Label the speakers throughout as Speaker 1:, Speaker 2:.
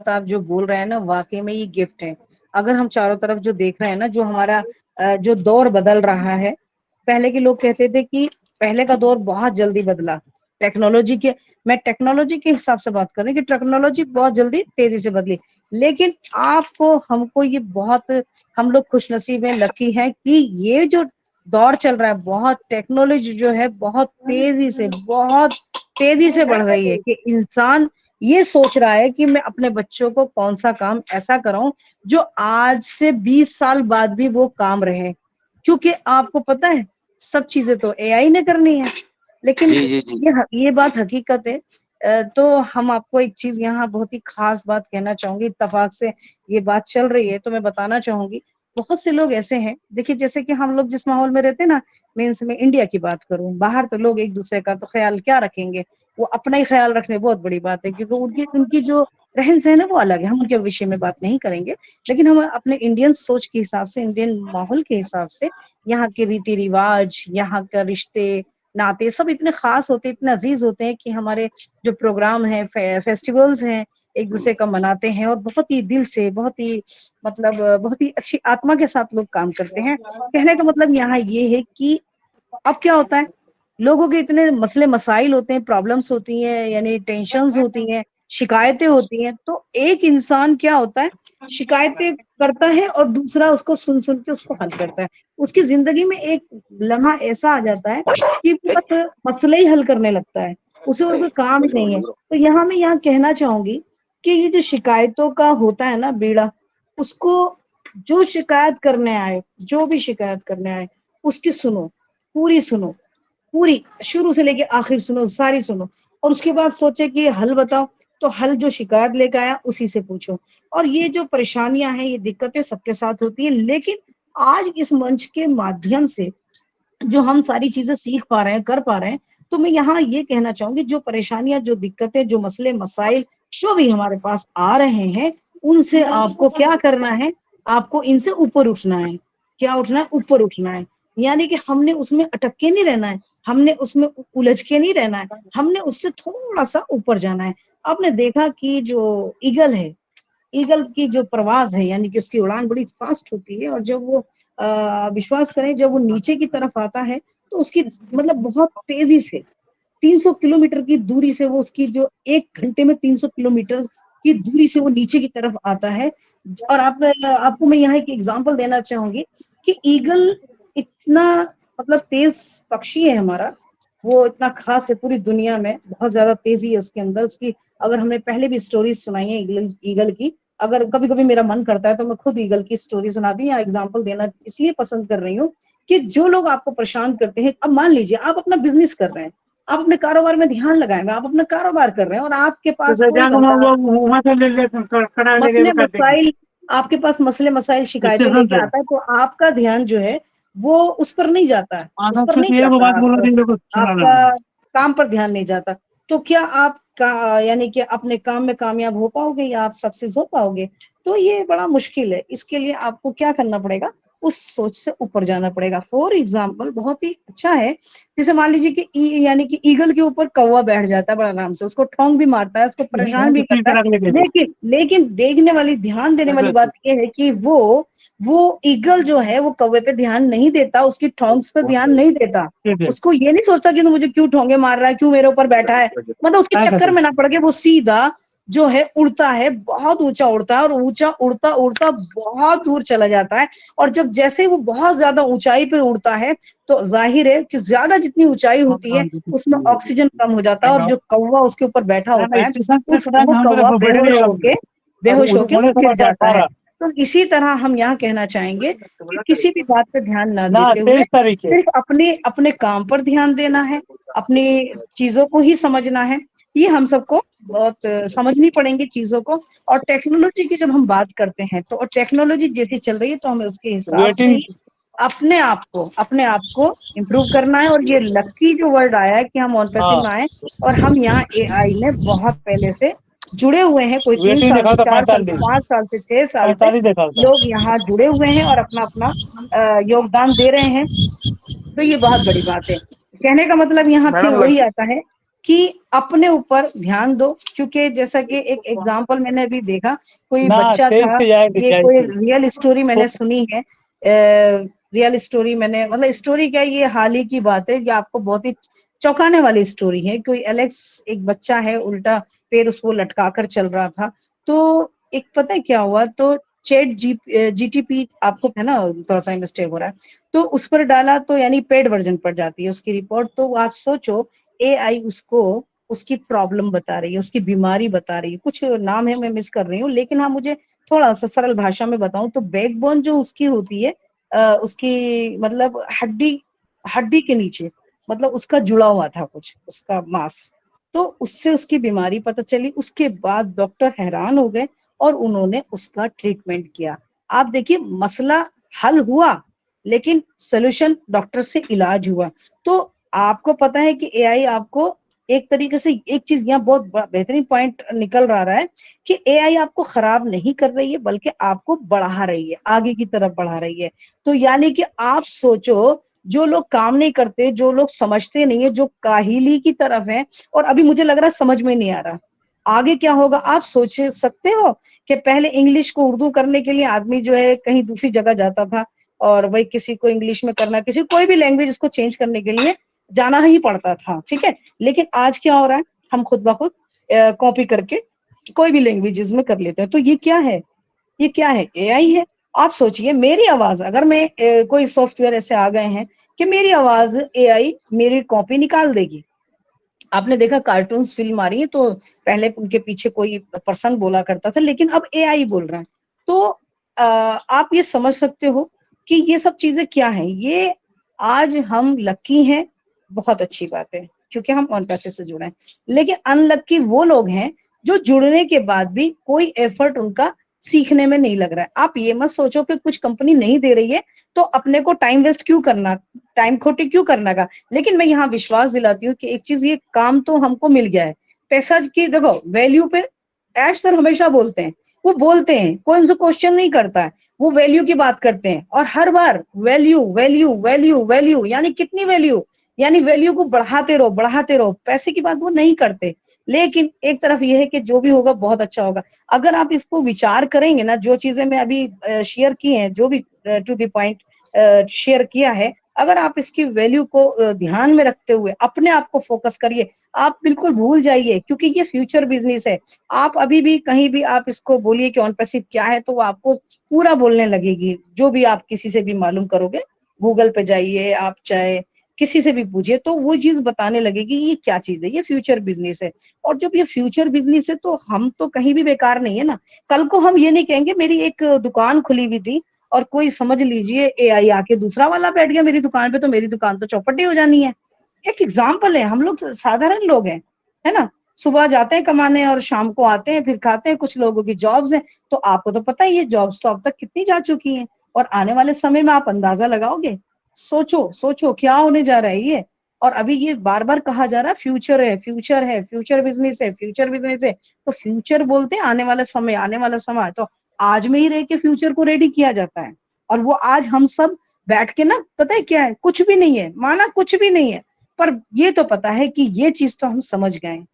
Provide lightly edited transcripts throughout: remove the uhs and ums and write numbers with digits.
Speaker 1: आप जो बोल रहे हैं ना, वाकई में ये गिफ्ट है। अगर हम चारों तरफ जो देख रहे हैं ना, जो हमारा जो दौर बदल रहा है। पहले के लोग कहते थे कि पहले का दौर बहुत जल्दी बदला टेक्नोलॉजी के। मैं टेक्नोलॉजी के हिसाब से बात कर रही हूँ कि टेक्नोलॉजी बहुत जल्दी तेजी से बदली। लेकिन आपको हमको ये बहुत, हम लोग खुशनसीब हैं, लकी हैं कि ये जो दौर चल रहा है, बहुत टेक्नोलॉजी जो है बहुत तेजी से बढ़ रही है कि इंसान ये सोच रहा है कि मैं अपने बच्चों को कौन सा काम ऐसा कराऊं जो आज से 20 साल बाद भी वो काम रहे। क्योंकि आपको पता है सब चीजें तो एआई ने करनी है। लेकिन
Speaker 2: जी जी जी।
Speaker 1: ये बात हकीकत है। तो हम आपको एक चीज यहाँ बहुत ही खास बात कहना चाहूंगी, इत्तेफाक से ये बात चल रही है तो मैं बताना चाहूंगी। बहुत से लोग ऐसे हैं, देखिए जैसे कि हम लोग जिस माहौल में रहते हैं ना, मीन्स में इंडिया की बात करूं, बाहर तो लोग एक दूसरे का तो ख्याल क्या रखेंगे, वो अपना ही ख्याल रखने बहुत बड़ी बात है, क्योंकि उनकी उनकी जो रहन सहन है वो अलग है। हम उनके विषय में बात नहीं करेंगे, लेकिन हम अपने इंडियन सोच के हिसाब से, इंडियन माहौल के हिसाब से, यहाँ के रीति रिवाज, यहाँ का रिश्ते नाते सब इतने खास होते हैं, इतने अजीज होते हैं कि हमारे जो प्रोग्राम है, फेस्टिवल्स हैं, एक दूसरे का मनाते हैं और बहुत ही दिल से, बहुत ही मतलब बहुत ही अच्छी आत्मा के साथ लोग काम करते हैं। कहने का मतलब यहाँ ये है कि अब क्या होता है, लोगों के इतने मसले मसाइल होते हैं, प्रॉब्लम्स होती हैं, यानी टेंशन्स होती हैं, शिकायतें होती हैं, तो एक इंसान क्या होता है, शिकायतें करता है और दूसरा उसको सुन सुन के उसको हल करता है। उसकी जिंदगी में एक लम्हा ऐसा आ जाता है कि वो बस मसले ही हल करने लगता है, उसे और कोई काम ही नहीं है। तो मैं यहाँ कहना चाहूंगी कि ये जो शिकायतों का होता है ना बीड़ा, उसको, जो शिकायत करने आए, जो भी शिकायत करने आए, उसकी सुनो, पूरी सुनो, पूरी शुरू से लेके आखिर सुनो, सारी सुनो, और उसके बाद सोचे कि हल बताओ। तो हल जो शिकायत लेकर आया उसी से पूछो। और ये जो परेशानियां हैं, ये दिक्कतें सबके साथ होती है, लेकिन आज इस मंच के माध्यम से जो हम सारी चीजें सीख पा रहे हैं, कर पा रहे हैं, तो मैं यहाँ ये कहना चाहूंगी, जो परेशानियां, जो दिक्कतें, जो मसले मसाइल जो भी हमारे पास आ रहे हैं, उनसे आपको क्या करना है, आपको इनसे ऊपर उठना है। क्या उठना है? ऊपर उठना है। यानी कि हमने उसमें अटक के नहीं रहना है, हमने उसमें उलझ के नहीं रहना है, हमने उससे थोड़ा सा ऊपर जाना है। आपने देखा कि जो ईगल है, ईगल की जो प्रवास है, यानी कि उसकी उड़ान बड़ी फास्ट होती है, और जब वो विश्वास करें, जब वो नीचे की तरफ आता है तो उसकी मतलब बहुत तेजी से 300 किलोमीटर की दूरी से, वो उसकी जो 1 घंटे में 300 किलोमीटर की दूरी से वो नीचे की तरफ आता है। और आपको मैं यहाँ एक एग्जांपल देना चाहूंगी कि ईगल इतना मतलब तेज पक्षी है हमारा, वो इतना खास है पूरी दुनिया में, बहुत ज्यादा तेजी है उसके अंदर। उसकी अगर हमने पहले भी स्टोरी सुनाई है ईगल ईगल की, अगर कभी कभी मेरा मन करता है तो मैं खुद ईगल की स्टोरी सुनाती हूँ या एग्जाम्पल देना इसलिए पसंद कर रही हूँ कि जो लोग आपको परेशान करते हैं, अब मान लीजिए आप अपना बिजनेस कर रहे हैं, आप अपने कारोबार में ध्यान लगाएंगे, आप अपना कारोबार कर रहे हैं और आपके पास कोई बंदा
Speaker 2: वहां से ले ले कड़ा लेके
Speaker 1: मसले
Speaker 2: भी कर देंगे
Speaker 1: मसाइल, आपके पास मसले मसाइल शिकायतें
Speaker 2: स्टेशन
Speaker 1: लेके
Speaker 2: पे।
Speaker 1: आता है, तो आपका ध्यान जो है वो उस पर नहीं जाता है, उस
Speaker 2: आधा
Speaker 1: पर नहीं
Speaker 2: सिर्फ एक
Speaker 1: जाता
Speaker 2: बात बोला
Speaker 1: आपका
Speaker 2: थी देखो सुना
Speaker 1: आपका
Speaker 2: रहा
Speaker 1: काम पर ध्यान नहीं जाता। तो क्या आप यानी कि अपने काम में कामयाब हो पाओगे या आप सक्सेस हो पाओगे? तो ये बड़ा मुश्किल है। इसके लिए आपको क्या करना पड़ेगा, उस सोच से ऊपर जाना पड़ेगा। फॉर एग्जाम्पल बहुत ही अच्छा है, जैसे मान लीजिए कि यानी कि ईगल के ऊपर कौवा बैठ जाता है बड़ा आराम से, उसको ठोंग भी मारता है, उसको परेशान भी
Speaker 2: ठीक
Speaker 1: करता है।
Speaker 2: रख लेके दे
Speaker 1: लेकिन लेकिन देखने वाली, ध्यान देने वाली बात यह है कि वो ईगल जो है वो कौवे पे ध्यान नहीं देता, उसकी ठोंग्स पे ध्यान नहीं देता।
Speaker 2: ठीक है
Speaker 1: उसको ये नहीं सोचता कि तू मुझे क्यों ठोंगे मार रहा है, क्यों मेरे ऊपर बैठा है, मतलब उसके
Speaker 2: क्या
Speaker 1: चक्कर
Speaker 2: कहते
Speaker 1: में ना पड़ के वो सीधा जो है उड़ता है, बहुत ऊंचा उड़ता है, और ऊंचा उड़ता उड़ता बहुत दूर चला जाता है। और जब जैसे वो बहुत ज्यादा ऊंचाई पे उड़ता है, तो जाहिर है कि ज्यादा जितनी ऊंचाई होती है उसमें ऑक्सीजन कम हो जाता है, और जो कौवा उसके ऊपर बैठा
Speaker 2: ना
Speaker 1: होता है,
Speaker 2: स्टेशन पे
Speaker 1: उस
Speaker 2: कड़ा
Speaker 1: वो
Speaker 2: हम
Speaker 1: कौवा
Speaker 2: बैठ
Speaker 1: बेहोश
Speaker 2: जाएगा
Speaker 1: होके
Speaker 2: और उधर बोले
Speaker 1: गिर
Speaker 2: समाचार
Speaker 1: जाता है।
Speaker 2: सारा
Speaker 1: तो इसी तरह हम यहाँ कहना चाहेंगे कि किसी भी बात पे ध्यान ना
Speaker 2: ना
Speaker 1: देते हुए
Speaker 2: 23 तारीख
Speaker 1: सिर्फ अपने अपने काम पर ध्यान देना है, अपनी चीजों को ही समझना है। ये हम सबको बहुत समझनी पड़ेंगी चीजों को। और टेक्नोलॉजी की जब हम बात करते हैं, तो टेक्नोलॉजी जैसी चल रही है, तो हमें उसके हिसाब से
Speaker 2: वेटिंग
Speaker 1: ही अपने आप को इम्प्रूव करना है। और ये लकी जो वर्ड आया है कि हम ओनपैथिक
Speaker 2: हाँ
Speaker 1: में आए, और हम यहाँ एआई में बहुत पहले से जुड़े हुए हैं, कोई 3
Speaker 2: वेटिंग
Speaker 1: साल
Speaker 2: देखा
Speaker 1: से,
Speaker 2: था
Speaker 1: 4 साल से,
Speaker 2: 45
Speaker 1: 5 साल से, 6 साल से
Speaker 2: 45 देखा था
Speaker 1: लोग यहाँ जुड़े हुए हैं और अपना अपना योगदान दे रहे हैं। तो ये बहुत बड़ी बात है। कहने का मतलब यहाँ फिर
Speaker 2: मैडम
Speaker 1: वही
Speaker 2: लग
Speaker 1: आता है कि अपने ऊपर ध्यान दो, क्योंकि जैसा कि एक एग्जांपल मैंने अभी देखा, कोई
Speaker 2: ना
Speaker 1: बच्चा
Speaker 2: तेज
Speaker 1: था,
Speaker 2: से जाएगी
Speaker 1: ये कोई
Speaker 2: जाएगी
Speaker 1: रियल स्टोरी मैंने सुनी है, रियल स्टोरी मैंने, मतलब स्टोरी क्या है, ये हाल ही की बात है, ये आपको बहुत ही चौंकाने वाली स्टोरी है। कोई एलेक्स एक बच्चा है, उल्टा पैर उसको लटका कर चल रहा था, तो एक पता है क्या हुआ, तो चैट जीटीपी आपको है ना, थोड़ा सा मिस्टेक हो रहा है, तो उस पर डाला तो यानी पेड वर्जन पर जाती है उसकी रिपोर्ट, तो आप सोचो एआई उसको उसकी प्रॉब्लम बता रही है, उसकी बीमारी बता रही है, कुछ नाम है मैं मिस कर रही हूँ, लेकिन हाँ मुझे थोड़ा सा सरल भाषा में बताऊं तो बैकबोन जो उसकी होती है, उसकी मतलब हड्डी, हड्डी के नीचे मतलब उसका जुड़ा हुआ था कुछ उसका मांस, तो उससे उसकी बीमारी पता चली। उसके बाद डॉक्टर हैरान हो गए और उन्होंने उसका ट्रीटमेंट किया। आप देखिए मसला हल हुआ, लेकिन सोल्यूशन डॉक्टर से इलाज हुआ। तो आपको पता है कि एआई आपको एक तरीके से, एक चीज यहाँ बहुत बेहतरीन पॉइंट निकल रहा है कि एआई आपको खराब नहीं कर रही है, बल्कि आपको बढ़ा रही है, आगे की तरफ बढ़ा रही है। तो यानी कि आप सोचो, जो लोग काम नहीं करते, जो लोग समझते नहीं है, जो काहिली की तरफ है, और अभी मुझे लग रहा है समझ में नहीं आ रहा आगे क्या होगा। आप सोच सकते हो कि पहले इंग्लिश को उर्दू करने के लिए आदमी जो है कहीं दूसरी जगह जाता था, और वही किसी को इंग्लिश में करना, किसी कोई भी लैंग्वेज उसको चेंज करने के लिए जाना ही पड़ता था, ठीक है। लेकिन आज क्या हो रहा है, हम खुद ब खुद कॉपी करके कोई भी लैंग्वेजेस में कर लेते हैं। तो ये क्या है, ये क्या है, एआई है। आप सोचिए मेरी आवाज, अगर मैं कोई सॉफ्टवेयर ऐसे आ गए हैं कि मेरी आवाज एआई मेरी कॉपी निकाल देगी। आपने देखा कार्टून्स फिल्म आ रही है, तो पहले उनके पीछे कोई पर्सन बोला करता था, लेकिन अब एआई बोल रहा है। तो आप ये समझ सकते हो कि ये सब चीजें क्या है। ये आज हम लकी हैं, बहुत अच्छी बात है, क्योंकि हम ऑन पैसे से जुड़े हैं। लेकिन अनलकी वो लोग हैं जो जुड़ने के बाद भी कोई एफर्ट उनका सीखने में नहीं लग रहा है। आप ये मत सोचो कि कुछ कंपनी नहीं दे रही है तो अपने को टाइम वेस्ट क्यों करना, टाइम खोटी क्यों करना का। लेकिन मैं यहाँ विश्वास दिलाती हूँ कि एक चीज, ये काम तो हमको मिल गया है। पैसा की देखो वैल्यू पे एड सर हमेशा बोलते हैं, वो बोलते हैं, कोई उनसे क्वेश्चन नहीं करता है, वो वैल्यू की बात करते हैं, और हर बार वैल्यू वैल्यू वैल्यू वैल्यू, यानी कितनी वैल्यू, यानी वैल्यू को बढ़ाते रहो, पैसे की बात वो नहीं करते। लेकिन एक तरफ ये है कि जो भी होगा बहुत अच्छा होगा। अगर आप इसको विचार करेंगे ना, जो चीजें मैं अभी शेयर की हैं, जो भी टू द पॉइंट शेयर किया है, अगर आप इसकी वैल्यू को ध्यान में रखते हुए अपने आप को फोकस करिए, आप बिल्कुल भूल जाइए, क्योंकि ये फ्यूचर बिजनेस है। आप अभी भी कहीं भी आप इसको बोलिए कि ऑन पैसिव क्या है, तो वो आपको पूरा बोलने लगेगी। जो भी आप किसी से भी मालूम करोगे, गूगल पे जाइए, आप चाहे किसी से भी पूछिए, तो वो चीज बताने लगेगी ये क्या चीज है, ये फ्यूचर बिजनेस है। और जब ये फ्यूचर बिजनेस है तो हम तो कहीं भी बेकार नहीं है ना। कल को हम ये नहीं कहेंगे मेरी एक दुकान खुली हुई थी और कोई समझ लीजिए एआई आके दूसरा वाला बैठ गया मेरी दुकान पे, तो मेरी दुकान तो चौपटी हो जानी है। एक एग्जाम्पल है, हम लोग साधारण लोग हैं, है ना। सुबह जाते हैं कमाने और शाम को आते हैं, फिर खाते हैं। कुछ लोगों की जॉब्स हैं, तो आपको तो पता ही है जॉब्स तो अब तक कितनी जा चुकी हैं, और आने वाले समय में आप अंदाजा लगाओगे। सोचो सोचो क्या होने जा रहा है ये। और अभी ये बार बार कहा जा रहा है फ्यूचर है, फ्यूचर है, फ्यूचर बिजनेस है, फ्यूचर बिजनेस है। तो फ्यूचर बोलते हैं आने वाला समय, आने वाला समय, तो आज में ही रह के फ्यूचर को रेडी किया जाता है। और वो आज हम सब बैठ के ना, पता है क्या है, कुछ भी नहीं है, माना कुछ भी नहीं है, पर ये तो पता है कि ये चीज तो हम समझ गए हैं।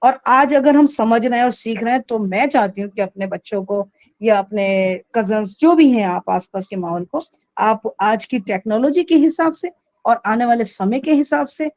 Speaker 1: और आज अगर हम समझ रहे हैं और सीख रहे हैं, तो मैं चाहती हूँ कि अपने बच्चों को या अपने कजन्स जो भी हैं आप आसपास के माहौल को, आप आज की टेक्नोलॉजी के हिसाब से और आने वाले समय के हिसाब से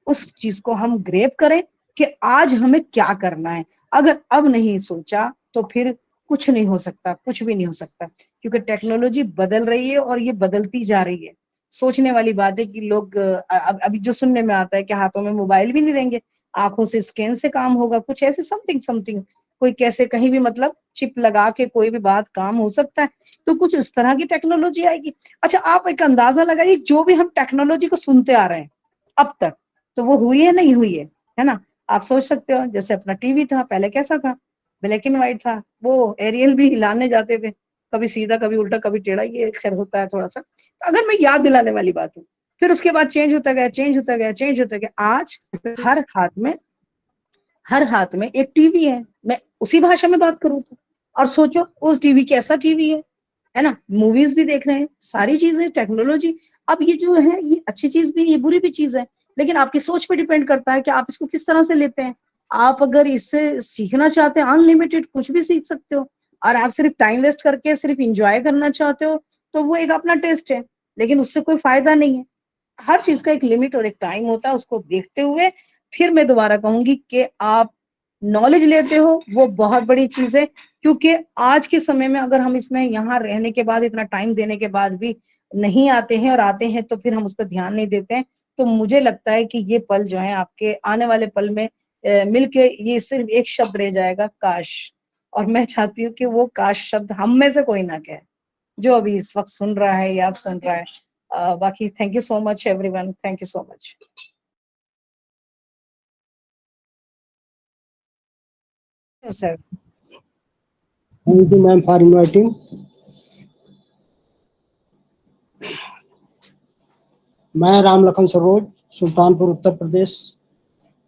Speaker 1: उस चीज को हम ग्रेप करें कि आज हमें क्या करना है। अगर अब नहीं सोचा तो फिर कुछ नहीं हो सकता, कुछ भी नहीं हो सकता, क्योंकि टेक्नोलॉजी बदल रही है और ये बदलती जा रही है। सोचने वाली बात है कि लोग अभी जो सुनने में आता है कि हाथों में मोबाइल भी नहीं रहेंगे, आंखों से स्कैन से काम होगा, कुछ ऐसे समथिंग समथिंग, कोई कैसे कहीं भी मतलब चिप लगा के कोई भी बात काम हो सकता है। तो कुछ इस तरह की टेक्नोलॉजी आएगी। अच्छा आप एक अंदाजा लगाइए, जो भी हम टेक्नोलॉजी को सुनते आ रहे हैं अब तक, तो वो हुई है नहीं हुई है ना। आप सोच सकते हो जैसे अपना टीवी था, पहले कैसा था, ब्लैक एंड व्हाइट था, वो एरियल भी हिलाने जाते थे, कभी सीधा कभी उल्टा कभी टेढ़ा, ये खैर होता है थोड़ा सा। तो अगर मैं याद दिलाने वाली बात हूँ, फिर उसके बाद चेंज होता गया, चेंज होता गया, चेंज होता गया। आज हर हाथ में, हर हाथ में एक टीवी है। मैं उसी भाषा में बात करूँ तो, और सोचो उस टीवी कैसा टीवी है ना। मूवीज भी देख रहे हैं, सारी चीजें टेक्नोलॉजी। अब ये जो है ये अच्छी चीज भी है, ये बुरी भी चीज है। लेकिन आपकी सोच पे डिपेंड करता है कि आप इसको किस तरह से लेते हैं। आप अगर इससे सीखना चाहते हैं, अनलिमिटेड कुछ भी सीख सकते हो, और आप सिर्फ टाइम वेस्ट करके सिर्फ इंजॉय करना चाहते हो तो वो एक अपना टेस्ट है, लेकिन उससे कोई फायदा नहीं है। हर चीज का एक लिमिट और एक टाइम होता है, उसको देखते हुए फिर मैं दोबारा कहूंगी कि आप नॉलेज लेते हो, वो बहुत बड़ी चीज है। क्योंकि आज के समय में अगर हम इसमें यहाँ रहने के बाद, इतना टाइम देने के बाद भी नहीं आते हैं, और आते हैं तो फिर हम उस पर ध्यान नहीं देते हैं, तो मुझे लगता है कि ये पल जो है आपके आने वाले पल में मिलके ये सिर्फ एक शब्द रह जाएगा, काश। और मैं चाहती हूँ कि वो काश शब्द हम में से कोई ना कहे, जो अभी इस वक्त सुन रहा है या आप सुन रहा है। बाकी thank you so much everyone, thank you so much. Sir,
Speaker 2: Thank you, ma'am, for inviting. मैं राम लखन सरोज, सुल्तानपुर उत्तर प्रदेश,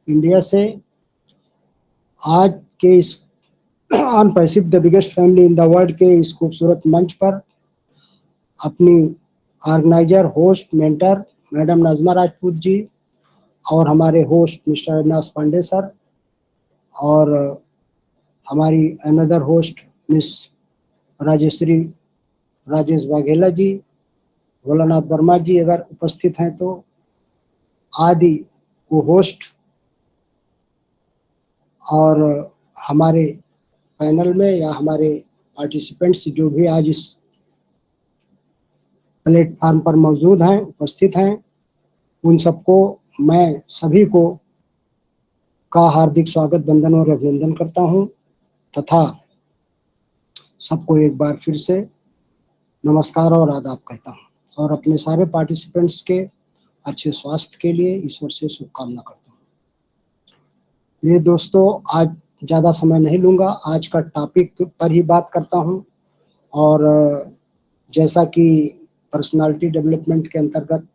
Speaker 2: इंडिया से आज के इस अनपैसिव the biggest family in the world के इस खूबसूरत मंच पर अपनी organiser, host, mentor madam Nazma Rajput ji और हमारे host mister Avinash Pandey sir और हमारी another host miss Rajeshwari Rajesh Vaghela ji, Bholanath Verma जी अगर उपस्थित हैं तो, आदि को होस्ट और हमारे पैनल में या हमारे पार्टिसिपेंट्स जो भी आज इस प्लेटफॉर्म पर मौजूद हैं, उपस्थित हैं, उन सबको मैं सभी को का हार्दिक स्वागत, वंदन और अभिनंदन करता हूं तथा सबको एक बार फिर से नमस्कार और आदाब कहता हूं और अपने सारे पार्टिसिपेंट्स के अच्छे स्वास्थ्य के लिए ईश्वर से शुभकामना करता हूं। ये दोस्तों, आज ज़्यादा समय नहीं लूँगा, आज का टॉपिक पर ही बात करता हूं और जैसा कि पर्सनालिटी डेवलपमेंट के अंतर्गत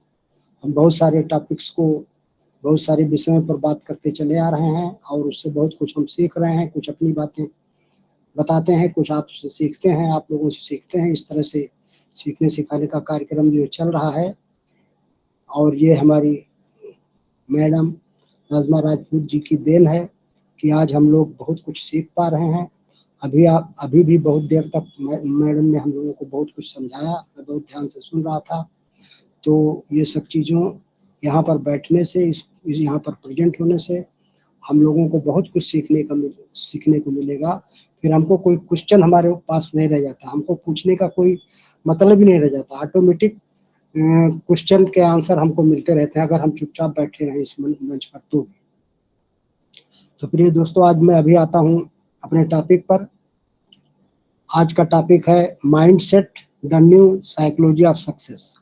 Speaker 2: हम बहुत सारे टॉपिक्स को, बहुत सारे विषयों पर बात करते चले आ रहे हैं और उससे बहुत कुछ हम सीख रहे हैं, कुछ अपनी बातें बताते हैं, कुछ आप सीखते हैं, आप लोगों से सीखते हैं। इस तरह से सीखने सिखाने का कार्यक्रम जो चल रहा है और ये हमारी मैडम नाज़मा राजपूत जी की देन है कि आज हम लोग बहुत कुछ सीख पा रहे हैं। अभी भी बहुत देर तक मैडम ने हम लोगों को बहुत कुछ समझाया, मैं बहुत ध्यान से सुन रहा था। तो ये सब चीज़ों यहाँ पर बैठने से, यहाँ पर प्रेजेंट होने से हम लोगों को बहुत कुछ सीखने को मिलेगा। फिर हमको कोई क्वेश्चन हमारे पास नहीं रह जाता, हमको पूछने का कोई मतलब ही नहीं रह जाता, ऑटोमेटिक क्वेश्चन के आंसर हमको मिलते रहते हैं अगर हम चुपचाप बैठे रहें इस मंच पर। तो प्रिय दोस्तों, आज मैं अभी आता हूँ अपने टॉपिक पर। आज का टॉपिक है mindset, the new psychology of success,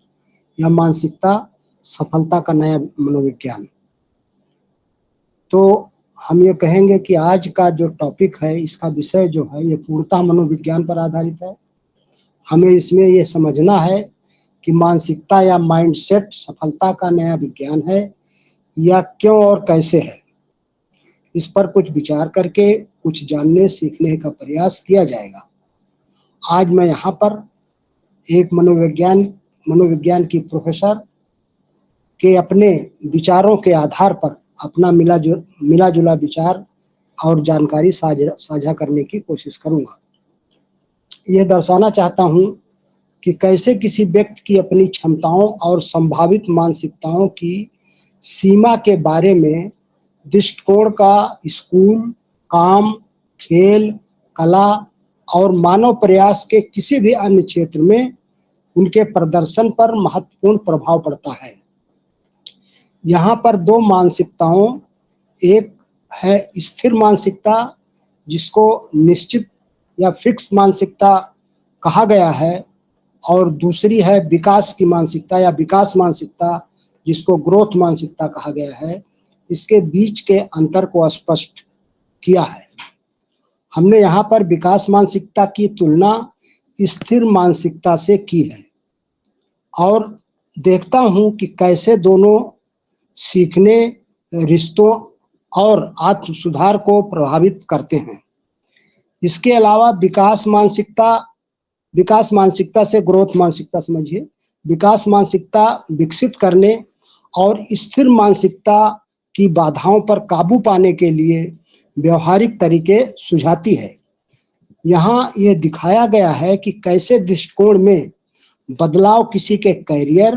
Speaker 2: या मानसिकता, सफलता का नया मनोविज्ञान। तो हम ये कहेंगे कि आज का जो टॉपिक है, इसका विषय जो है, ये पूर्णतः मनोविज्ञान पर आधारित है। हमें इसमें ये समझना है कि मानसिकता या माइंडसेट सफलता का नया विज्ञान है या क्यों और कैसे है। इस पर कुछ विचार करके कुछ जानने सीखने का प्रयास किया जाएगा। आज मैं यहाँ पर एक मनोविज्ञान की प्रोफेसर के अपने विचारों के आधार पर अपना मिला जुला विचार और जानकारी साझा करने की कोशिश करूंगा। यह दर्शाना चाहता हूं कि कैसे किसी व्यक्ति की अपनी क्षमताओं और संभावित मानसिकताओं की सीमा के बारे में दृष्टिकोण का स्कूल, काम, खेल, कला और मानव प्रयास के किसी भी अन्य क्षेत्र में उनके प्रदर्शन पर महत्वपूर्ण प्रभाव पड़ता है। यहाँ पर दो मानसिकताओं, एक है स्थिर मानसिकता जिसको निश्चित या फिक्स मानसिकता कहा गया है, और दूसरी है विकास की मानसिकता या विकास मानसिकता जिसको ग्रोथ मानसिकता कहा गया है। इसके बीच के अंतर को स्पष्ट किया है। हमने यहाँ पर विकास मानसिकता की तुलना स्थिर मानसिकता से की है और देखता हूँ कि कैसे दोनों सीखने, रिश्तों और आत्म सुधार को प्रभावित करते हैं। इसके अलावा विकास मानसिकता से ग्रोथ मानसिकता समझिए, विकास मानसिकता विकसित करने और स्थिर मानसिकता की बाधाओं पर काबू पाने के लिए व्यवहारिक तरीके सुझाती है। यहाँ यह दिखाया गया है कि कैसे दृष्टिकोण में बदलाव किसी के करियर,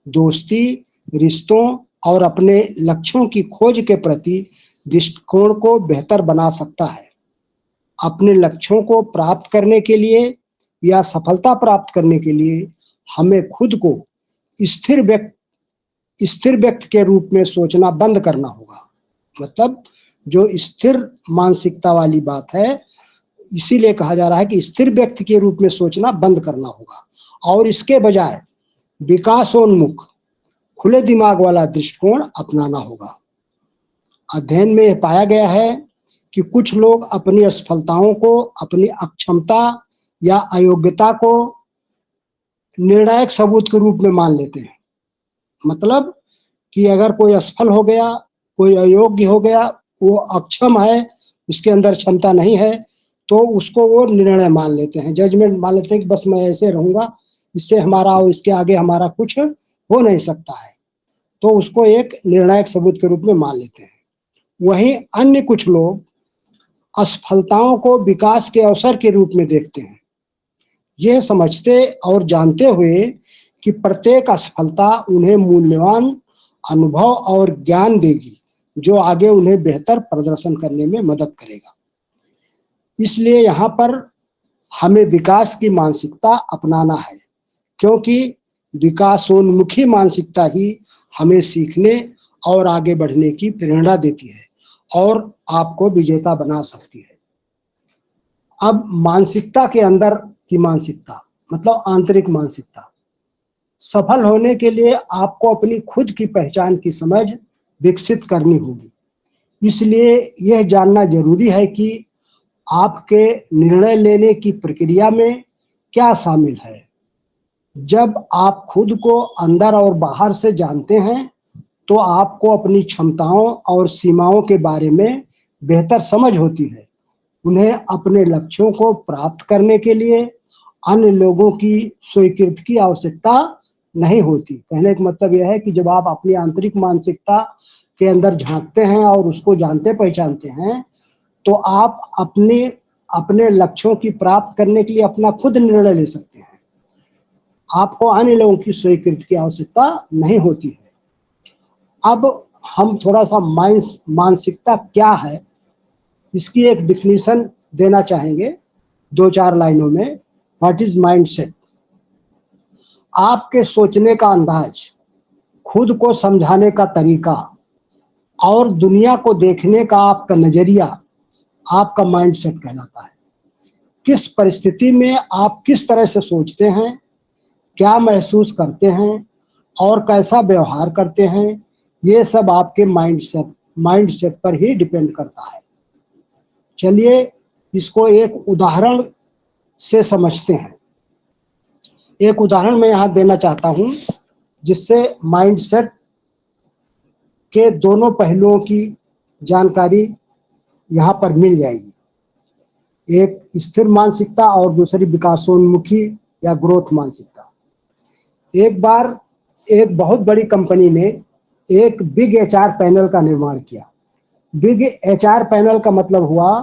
Speaker 2: दोस्ती, रिश्तों और अपने लक्ष्यों की खोज के प्रति दृष्टिकोण को बेहतर बना सकता है। अपने लक्ष्यों को प्राप्त करने के लिए या सफलता प्राप्त करने के लिए हमें खुद को स्थिर व्यक्ति के रूप में सोचना बंद करना होगा। मतलब जो स्थिर मानसिकता वाली बात है, इसीलिए कहा जा रहा है कि स्थिर व्यक्ति के रूप में सोचना बंद करना होगा और इसके बजाय विकासोन्मुख खुले दिमाग वाला दृष्टिकोण अपनाना होगा। अध्ययन में यह पाया गया है कि कुछ लोग अपनी असफलताओं को अपनी अक्षमता या अयोग्यता को निर्णायक सबूत के रूप में मान लेते हैं। मतलब कि अगर कोई असफल हो गया, कोई अयोग्य हो गया, वो अक्षम है, उसके अंदर क्षमता नहीं है, तो उसको वो निर्णय मान लेते हैं, जजमेंट मान लेते हैं कि बस मैं ऐसे रहूंगा, इससे हमारा और इसके आगे हमारा कुछ हो नहीं सकता है, तो उसको एक निर्णायक सबूत के रूप में मान लेते हैं। वहीं अन्य कुछ लोग असफलताओं को विकास के अवसर के रूप में देखते हैं, यह समझते और जानते हुए कि प्रत्येक असफलता उन्हें मूल्यवान अनुभव और ज्ञान देगी जो आगे उन्हें बेहतर प्रदर्शन करने में मदद करेगा। इसलिए यहाँ पर हमें विकास की मानसिकता अपनाना है, क्योंकि विकासोन्मुखी मानसिकता ही हमें सीखने और आगे बढ़ने की प्रेरणा देती है और आपको विजेता बना सकती है। अब मानसिकता के अंदर की मानसिकता मतलब आंतरिक मानसिकता। सफल होने के लिए आपको अपनी खुद की पहचान की समझ विकसित करनी होगी। इसलिए यह जानना जरूरी है कि आपके निर्णय लेने की प्रक्रिया में क्या शामिल है। जब आप खुद को अंदर और बाहर से जानते हैं तो आपको अपनी क्षमताओं और सीमाओं के बारे में बेहतर समझ होती है। उन्हें अपने लक्ष्यों को प्राप्त करने के लिए अन्य लोगों की स्वीकृति की आवश्यकता नहीं होती। कहने का मतलब यह है कि जब आप अपनी आंतरिक मानसिकता के अंदर झांकते हैं और उसको जानते पहचानते हैं, तो आप अपने लक्ष्यों की प्राप्त करने के लिए अपना खुद निर्णय ले सकते हैं। आपको अन्य लोगों की स्वीकृति की आवश्यकता नहीं होती है। अब हम थोड़ा सा मानसिकता क्या है, इसकी एक डिफिनीशन देना चाहेंगे 2-4 लाइनों में। What is mindset? आपके सोचने का अंदाज, खुद को समझाने का तरीका और दुनिया को देखने का आपका नजरिया आपका माइंडसेट कहलाता है। किस परिस्थिति में आप किस तरह से सोचते हैं, क्या महसूस करते हैं और कैसा व्यवहार करते हैं, ये सब आपके माइंडसेट पर ही डिपेंड करता है। चलिए इसको एक उदाहरण से समझते हैं। एक उदाहरण मैं यहाँ देना चाहता हूँ जिससे माइंडसेट के दोनों पहलुओं की जानकारी यहाँ पर मिल जाएगी। एक स्थिर मानसिकता और दूसरी विकासोन्मुखी या ग्रोथ मानसिकता। एक बार एक बहुत बड़ी कंपनी ने एक बिग एचआर पैनल का निर्माण किया। बिग एचआर पैनल का मतलब हुआ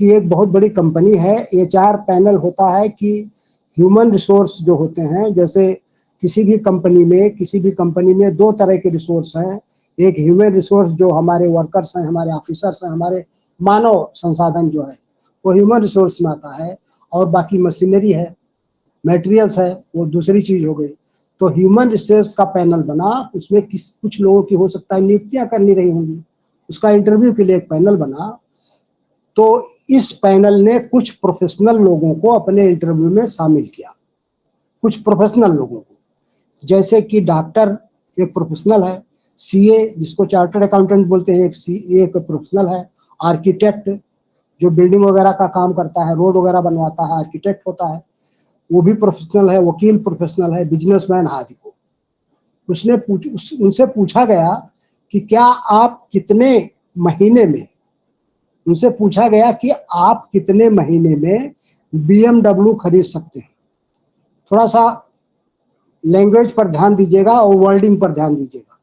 Speaker 2: कि एक बहुत बड़ी कंपनी है। एचआर पैनल होता है कि ह्यूमन रिसोर्स जो होते हैं, जैसे किसी भी कंपनी में 2 तरह के रिसोर्स हैं। एक ह्यूमन रिसोर्स जो हमारे वर्कर्स हैं, हमारे ऑफिसर्स हैं, हमारे मानव संसाधन जो है वो ह्यूमन रिसोर्स में आता है, और बाकी मशीनरी है, मटेरियल्स है, वो दूसरी चीज हो गई। तो ह्यूमन रिसोर्स का पैनल बना, उसमें कुछ लोगों की हो सकता है नियुक्तियां करनी रही होंगी, उसका इंटरव्यू के लिए एक पैनल बना। तो इस पैनल ने कुछ प्रोफेशनल लोगों को अपने इंटरव्यू में शामिल किया। कुछ प्रोफेशनल लोगों को, जैसे कि डॉक्टर एक प्रोफेशनल है, सीए जिसको चार्टर्ड अकाउंटेंट बोलते हैं एक प्रोफेशनल है, आर्किटेक्ट जो बिल्डिंग वगैरह का काम करता है, रोड वगैरह बनवाता है, आर्किटेक्ट होता है, वो भी प्रोफेशनल है, वकील प्रोफेशनल है, बिजनेसमैन आदि को। उनसे पूछा गया कि क्या आप कितने महीने में, उनसे पूछा गया कि आप कितने महीने में BMW खरीद सकते हैं। थोड़ा सा लैंग्वेज पर ध्यान दीजिएगा और वर्डिंग पर ध्यान दीजिएगा।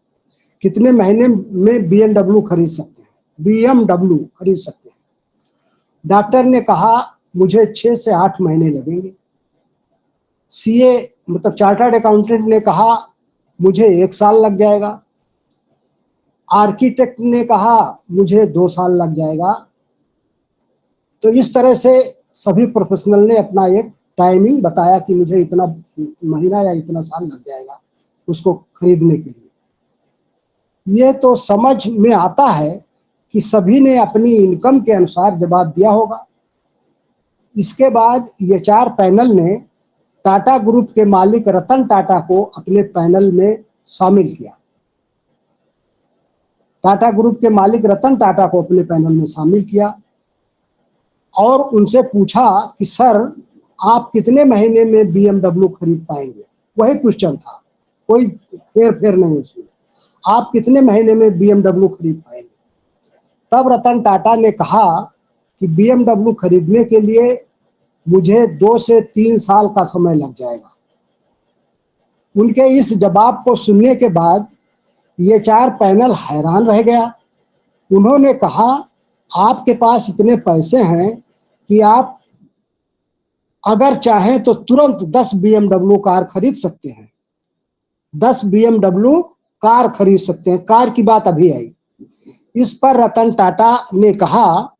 Speaker 2: कितने महीने में BMW खरीद सकते हैं, BMW खरीद सकते हैं। डॉक्टर ने कहा मुझे 6 से 8 महीने लगेंगे। CA मतलब चार्टर्ड अकाउंटेंट ने कहा मुझे 1 साल लग जाएगा। आर्किटेक्ट ने कहा मुझे 2 साल लग जाएगा। तो इस तरह से सभी प्रोफेशनल ने अपना एक टाइमिंग बताया कि मुझे इतना महीना या इतना साल लग जाएगा उसको खरीदने के लिए। ये तो समझ में आता है कि सभी ने अपनी इनकम के अनुसार जवाब दिया होगा। इसके बाद HR पैनल ने टाटा ग्रुप के मालिक रतन टाटा को अपने पैनल में शामिल किया। टाटा ग्रुप के मालिक रतन टाटा को अपने पैनल में शामिल किया और उनसे पूछा कि सर आप कितने महीने में BMW खरीद पाएंगे। वही क्वेश्चन था, कोई हेर फेर नहीं उसमें। आप कितने महीने में BMW खरीद पाएंगे। तब रतन टाटा ने कहा कि BMW खरीदने के लिए मुझे 2 से 3 साल का समय लग जाएगा। उनके इस जवाब को सुनने के बाद HR पैनल हैरान रह गया। उन्होंने कहा आपके पास इतने पैसे हैं कि आप अगर चाहें तो तुरंत 10 BMW कार खरीद सकते हैं। 10 BMW कार खरीद सकते हैं। कार की बात अभी आई। इस पर रतन टाटा ने कहा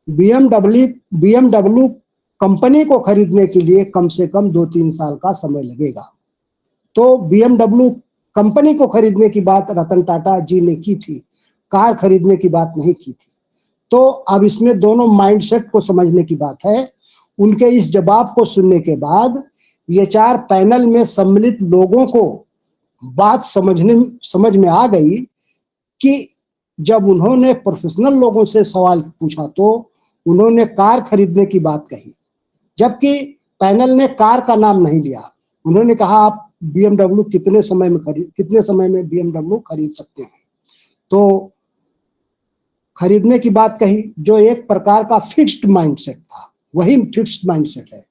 Speaker 2: BMW कंपनी को खरीदने के लिए कम से कम 2-3 साल का समय लगेगा। तो BMW कंपनी को खरीदने की बात रतन टाटा जी ने की थी, कार खरीदने की बात नहीं की थी। तो अब इसमें दोनों माइंडसेट को समझने की बात है। उनके इस जवाब को सुनने के बाद HR पैनल में सम्मिलित लोगों को बात समझ में आ गई कि जब उन्होंने प्रोफेशनल लोगों से सवाल पूछा तो उन्होंने कार खरीदने की बात कही, जबकि पैनल ने कार का नाम नहीं लिया। उन्होंने कहा आप BMW कितने समय में BMW खरीद सकते हैं। तो खरीदने की बात कही, जो एक प्रकार का फिक्स्ड माइंडसेट था। वही फिक्स्ड माइंडसेट है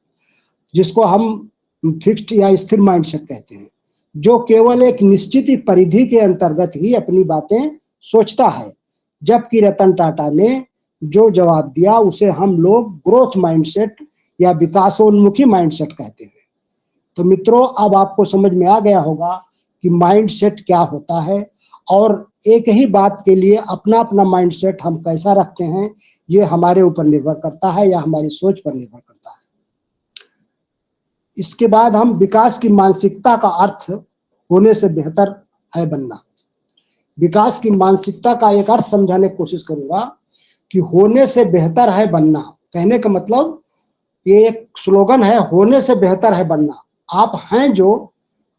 Speaker 2: जिसको हम फिक्स्ड या स्थिर माइंडसेट कहते हैं, जो केवल एक निश्चित ही परिधि के अंतर्गत ही अपनी बातें सोचता है। जबकि रतन टाटा ने जो जवाब दिया उसे हम लोग ग्रोथ माइंडसेट या विकासोन्मुखी माइंडसेट कहते हैं। तो मित्रों, अब आपको समझ में आ गया होगा कि माइंडसेट क्या होता है और एक ही बात के लिए अपना अपना माइंडसेट हम कैसा रखते हैं ये हमारे ऊपर निर्भर करता है या हमारी सोच पर निर्भर करता है। इसके बाद हम विकास की मानसिकता का अर्थ होने से बेहतर है बनना। विकास की मानसिकता का एक अर्थ समझाने की कोशिश करूंगा कि होने से बेहतर है बनना। कहने का मतलब ये एक स्लोगन है, होने से बेहतर है बनना। आप हैं जो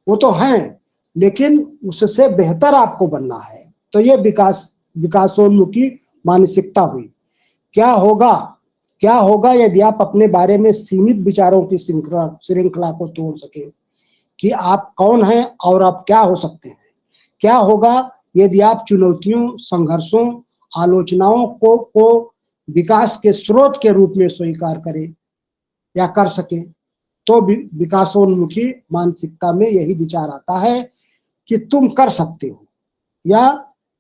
Speaker 2: वो तो हैं, लेकिन उससे बेहतर आपको बनना है। तो ये विकासोन्मुखी मानसिकता हुई। क्या होगा यदि आप अपने बारे में सीमित विचारों की श्रृंखला को तोड़ सके कि आप कौन हैं और आप क्या हो सकते हैं। क्या होगा यदि आप चुनौतियों, संघर्षों, आलोचनाओं को विकास के स्रोत के रूप में स्वीकार करें या कर सकें। तो विकासोन्मुखी मानसिकता में यही विचार आता है कि तुम कर सकते हो, या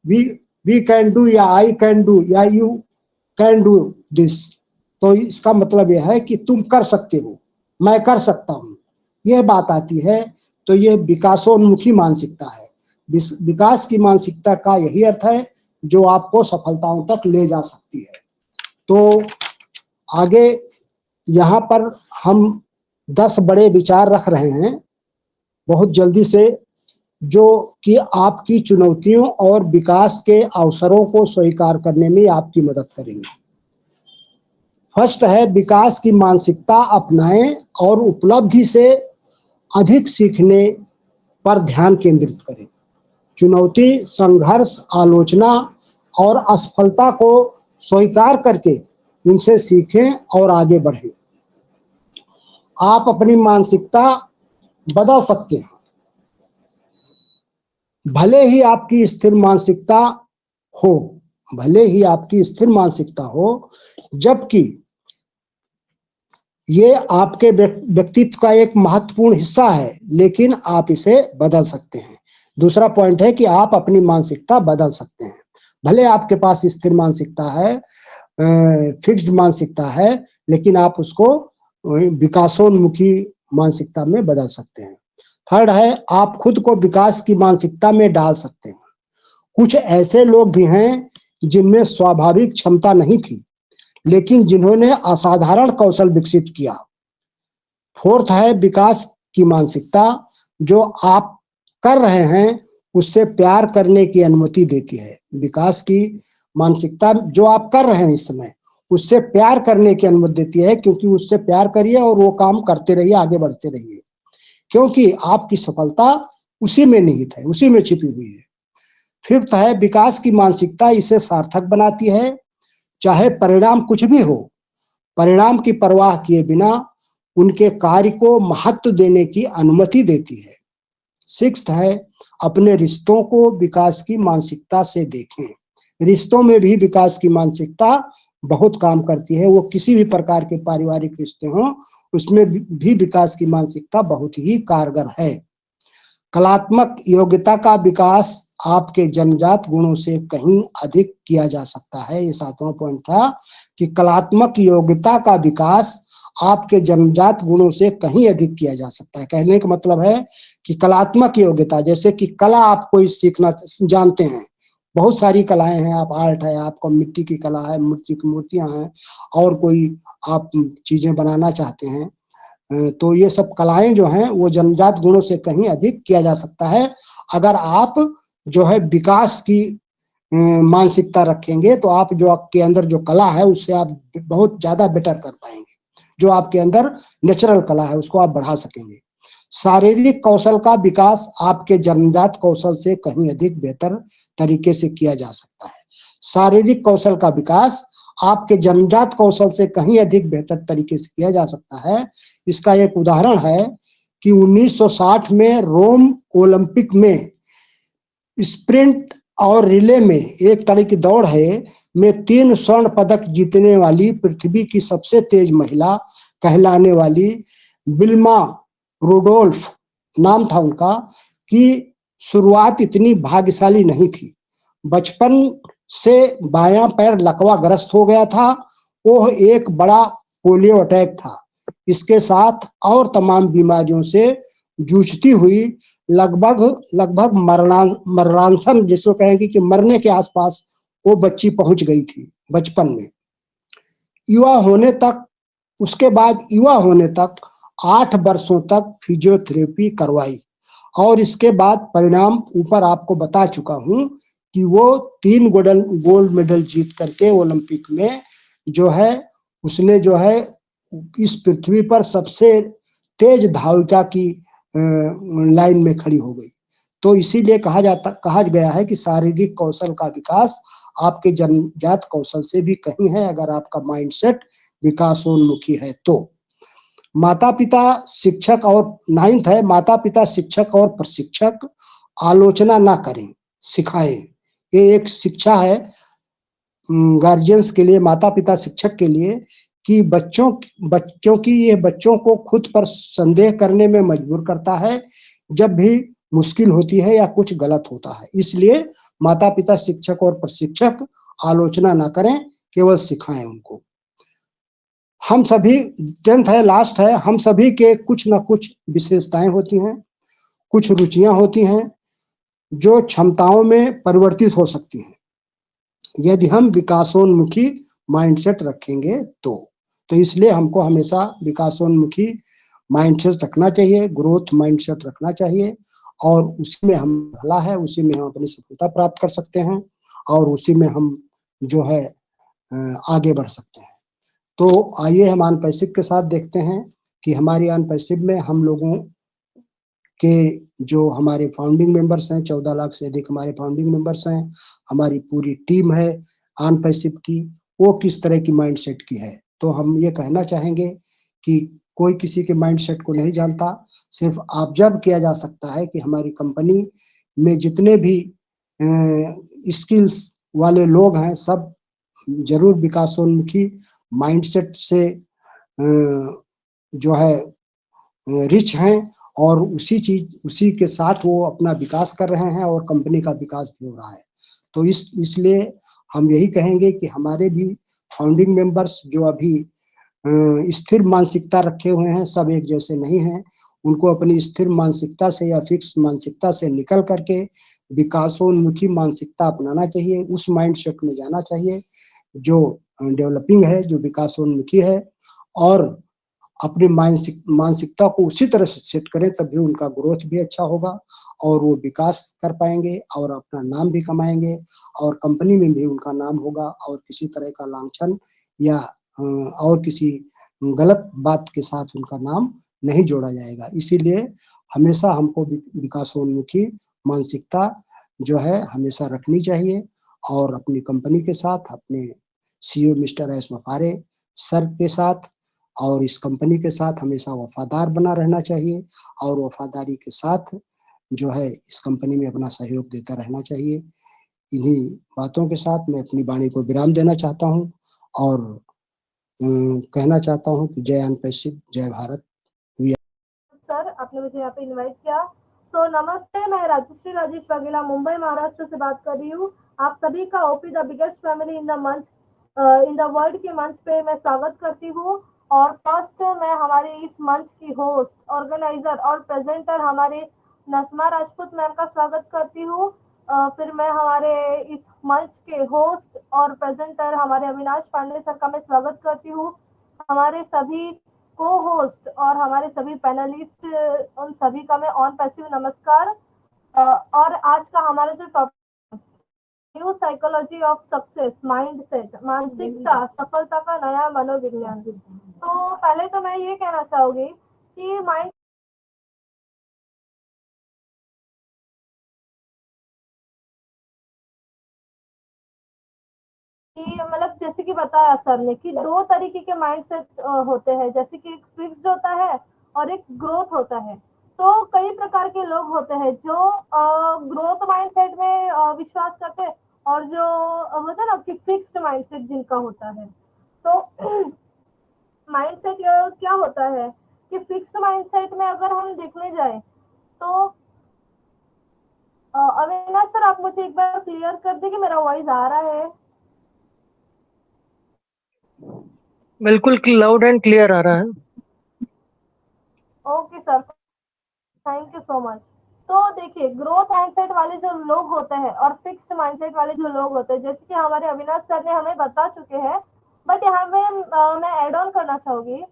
Speaker 2: वी कैन डू, या आई कैन डू, या यू कैन डू दिस। तो इसका मतलब यह है कि तुम कर सकते हो, मैं कर सकता हूँ, यह बात आती है। तो यह विकासोन्मुखी मानसिकता है। विकास की मानसिकता का यही अर्थ है जो आपको सफलताओं तक ले जा सकती है। तो आगे यहाँ पर हम 10 बड़े विचार रख रहे हैं बहुत जल्दी से, जो कि आपकी चुनौतियों और विकास के अवसरों को स्वीकार करने में आपकी मदद करेंगे। फर्स्ट है, विकास की मानसिकता अपनाएं और उपलब्धि से अधिक सीखने पर ध्यान केंद्रित करें। चुनौती, संघर्ष, आलोचना और असफलता को स्वीकार करके उनसे सीखें और आगे बढ़ें। आप अपनी मानसिकता बदल सकते हैं। भले ही आपकी स्थिर मानसिकता हो, जबकि ये आपके व्यक्तित्व का एक महत्वपूर्ण हिस्सा है, लेकिन आप इसे बदल सकते हैं। दूसरा पॉइंट है कि आप अपनी मानसिकता बदल सकते हैं। भले आपके पास स्थिर मानसिकता है, फिक्स्ड मानसिकता है, लेकिन आप उसको विकासोन्मुखी मानसिकता में बदल सकते हैं। थर्ड है, आप खुद को विकास की मानसिकता में डाल सकते हैं। कुछ ऐसे लोग भी हैं जिनमें स्वाभाविक क्षमता नहीं थी, लेकिन जिन्होंने असाधारण कौशल विकसित किया। फोर्थ है, विकास की मानसिकता जो आप कर रहे हैं उससे प्यार करने की अनुमति देती है। विकास की मानसिकता जो आप कर रहे हैं इस समय, उससे प्यार करने की अनुमति देती है, क्योंकि उससे प्यार करिए और वो काम करते रहिए, आगे बढ़ते रहिए, क्योंकि आपकी सफलता उसी में निहित है, उसी में छिपी हुई है। फिफ्थ है, विकास की मानसिकता इसे सार्थक बनाती है, चाहे परिणाम कुछ भी हो, परिणाम की परवाह किए बिना उनके कार्य को महत्व देने की अनुमति देती है। सिक्स्थ है, अपने रिश्तों को विकास की मानसिकता से देखें। रिश्तों में भी विकास की मानसिकता बहुत काम करती है। वो किसी भी प्रकार के पारिवारिक रिश्ते हों, उसमें भी विकास की मानसिकता बहुत ही कारगर है। कलात्मक योग्यता का विकास आपके जन्मजात गुणों से कहीं अधिक किया जा सकता है। ये 7वां पॉइंट था कि कलात्मक योग्यता का विकास आपके जन्मजात गुणों से कहीं अधिक किया जा सकता है। कहने का मतलब है कि कलात्मक योग्यता, जैसे कि कला आप कोई सीखना जानते हैं, बहुत सारी कलाएं हैं, आप आर्ट है, आपको मिट्टी की कला है, मूर्ति की मूर्तियां हैं, और कोई आप चीजें बनाना चाहते हैं, तो ये सब कलाएं जो हैं वो जन्मजात गुणों से कहीं अधिक किया जा सकता है। अगर आप जो है विकास की मानसिकता रखेंगे तो आप जो आपके अंदर जो कला है उससे आप बहुत ज्यादा बेटर कर पाएंगे। जो आपके अंदर नेचुरल कला है उसको आप बढ़ा सकेंगे। शारीरिक कौशल का विकास आपके जन्मजात कौशल से कहीं अधिक बेहतर तरीके से किया जा सकता है। शारीरिक कौशल का विकास आपके जन्मजात कौशल से कहीं अधिक बेहतर तरीके से किया जा सकता है। इसका एक उदाहरण है कि 1960 में रोम ओलंपिक में स्प्रिंट और रिले में, एक तरह की दौड़ है, में 3 स्वर्ण पदक जीतने वाली पृथ्वी की सबसे तेज महिला कहलाने वाली विल्मा रुडोल्फ नाम था उनका, की शुरुआत इतनी भाग्यशाली नहीं थी। बचपन से बायां पैर लकवाग्रस्त हो गया था। वो एक बड़ा पोलियो अटैक था। इसके साथ और तमाम बीमारियों से जूझती हुई लगभग लगभग मरणांसन, जिसको कहेंगे कि मरने के आसपास वो बच्ची पहुंच गई थी बचपन में। युवा होने तक, उसके बाद युवा होने तक 8 वर्षों तक फिजियोथेरेपी करवाई, और इसके बाद परिणाम ऊपर आपको बता चुका हूं कि वो 3 गोल्ड मेडल जीत करके ओलंपिक में जो है उसने जो है इस पृथ्वी पर सबसे तेज धाविका की लाइन में खड़ी हो गई। तो इसीलिए कहा गया है कि शारीरिक कौशल का विकास आपके जन्मजात कौशल से भी कहीं है, अगर आपका माइंडसेट विकासोन्मुखी है तो। माता पिता शिक्षक, और 9th है, माता पिता शिक्षक और प्रशिक्षक आलोचना ना करें, सिखाएं। ये एक शिक्षा है गार्जियंस के लिए, माता पिता शिक्षक के लिए, कि क्योंकि ये बच्चों को खुद पर संदेह करने में मजबूर करता है जब भी मुश्किल होती है या कुछ गलत होता है। इसलिए माता पिता शिक्षक और प्रशिक्षक आलोचना ना करें, केवल सिखाएं उनको। हम सभी, 10th है, लास्ट है, हम सभी के कुछ न कुछ विशेषताएं होती हैं, कुछ रुचियां होती हैं जो क्षमताओं में परिवर्तित हो सकती हैं यदि हम विकासोन्मुखी माइंडसेट रखेंगे तो इसलिए हमको हमेशा विकासोन्मुखी माइंडसेट रखना चाहिए, ग्रोथ माइंडसेट रखना चाहिए, और उसी में हम भला है, उसी में हम अपनी सफलता प्राप्त कर सकते हैं, और उसी में हम जो है आगे बढ़ सकते हैं। तो आइए हम अनपैसिव के साथ देखते हैं कि हमारी अनपैसिव में हम लोगों के जो हमारे फाउंडिंग मेंबर्स हैं, 14 लाख से अधिक हमारे फाउंडिंग मेंबर्स हैं, हमारी पूरी टीम है अनपैसिव की, वो किस तरह की माइंडसेट की है। तो हम ये कहना चाहेंगे कि कोई किसी के माइंडसेट को नहीं जानता, सिर्फ ऑब्जर्व किया जा सकता है कि हमारी कंपनी में जितने भी स्किल्स वाले लोग हैं सब जरूर विकासोन्मुखी माइंडसेट से जो है रिच हैं और उसी के साथ वो अपना विकास कर रहे हैं और कंपनी का विकास भी हो रहा है। तो इसलिए हम यही कहेंगे कि हमारे भी फाउंडिंग मेंबर्स जो अभी स्थिर मानसिकता रखे हुए हैं, सब एक जैसे नहीं हैं। उनको अपनी स्थिर मानसिकता से या फिक्स मानसिकता से निकल करके विकासोन्मुखी मानसिकता अपनाना चाहिए, उस माइंडसेट में जाना चाहिए जो डेवलपिंग है, जो विकासोन्मुखी है, और अपनी मानसिकता को उसी तरह से सेट करें, तभी उनका ग्रोथ भी अच्छा होगा और वो विकास कर पाएंगे और अपना नाम भी कमाएंगे और कंपनी में भी उनका नाम होगा और किसी तरह का लांछन या और किसी गलत बात के साथ उनका नाम नहीं जोड़ा जाएगा। इसीलिए हमेशा हमको विकासोन्मुखी मानसिकता जो है हमेशा रखनी चाहिए और अपनी कंपनी के साथ, अपने सीईओ मिस्टर एस वफारे सर के साथ और इस कंपनी के साथ हमेशा वफादार बना रहना चाहिए और वफादारी के साथ जो है इस कंपनी में अपना सहयोग देता रहना चाहिए। इन्हीं बातों के साथ मैं अपनी वाणी को विराम देना चाहता हूँ और कहना चाहता हूँ कि जय अनपैसिव, जय भारत।
Speaker 3: सर, आपने मुझे यहाँ पे इनवाइट किया। तो नमस्ते, मैं राजश्री राजेश वाघेला मुंबई महाराष्ट्र से बात कर रही हूँ। आप सभी का OP the biggest family in the मंच इन द वर्ल्ड के मंच पे मैं स्वागत करती हूँ। और फर्स्ट मैं हमारे इस मंच की होस्ट, ऑर्गेनाइजर और प्रेजेंटर हमारे नसमा राजपूत मैम का स्वागत करती हूँ। फिर मैं हमारे इस मंच के होस्ट और प्रेजेंटर हमारे अविनाश पांडे सर का मैं स्वागत करती हूँ। हमारे सभी को होस्ट और हमारे सभी पैनलिस्ट, उन सभी का मैं ऑन पैसिव नमस्कार। और आज का हमारा जो topic, new psychology of success, mindset, मानसिकता सफलता का नया मनोविज्ञान। तो पहले तो मैं ये कहना चाहूंगी कि माइंड कि मतलब जैसे कि बताया सर ने कि दो तरीके के माइंडसेट होते हैं, जैसे कि एक फिक्स्ड होता है और एक ग्रोथ होता है। तो कई प्रकार के लोग होते हैं जो ग्रोथ माइंडसेट में विश्वास करते हैं और जो होता है ना कि फिक्स्ड माइंडसेट जिनका होता है। तो माइंडसेट क्या होता है कि फिक्स्ड माइंडसेट में अगर हम देखने जाए तो अविनाश सर, आप मुझे एक बार क्लियर कर दे कि मेरा वॉइस आ रहा है।
Speaker 4: बिल्कुल लाउड एंड क्लियर आ रहा है।
Speaker 3: Okay sir, thank you so much. तो देखिए, ग्रोथ माइंडसेट वाले जो लोग होते हैं और फिक्स्ड माइंडसेट वाले जो लोग होते हैं, जैसे कि हमारे अविनाश सर ने हमें बता चुके हैं, बट यहाँ पे मैं एड ऑन करना चाहूंगी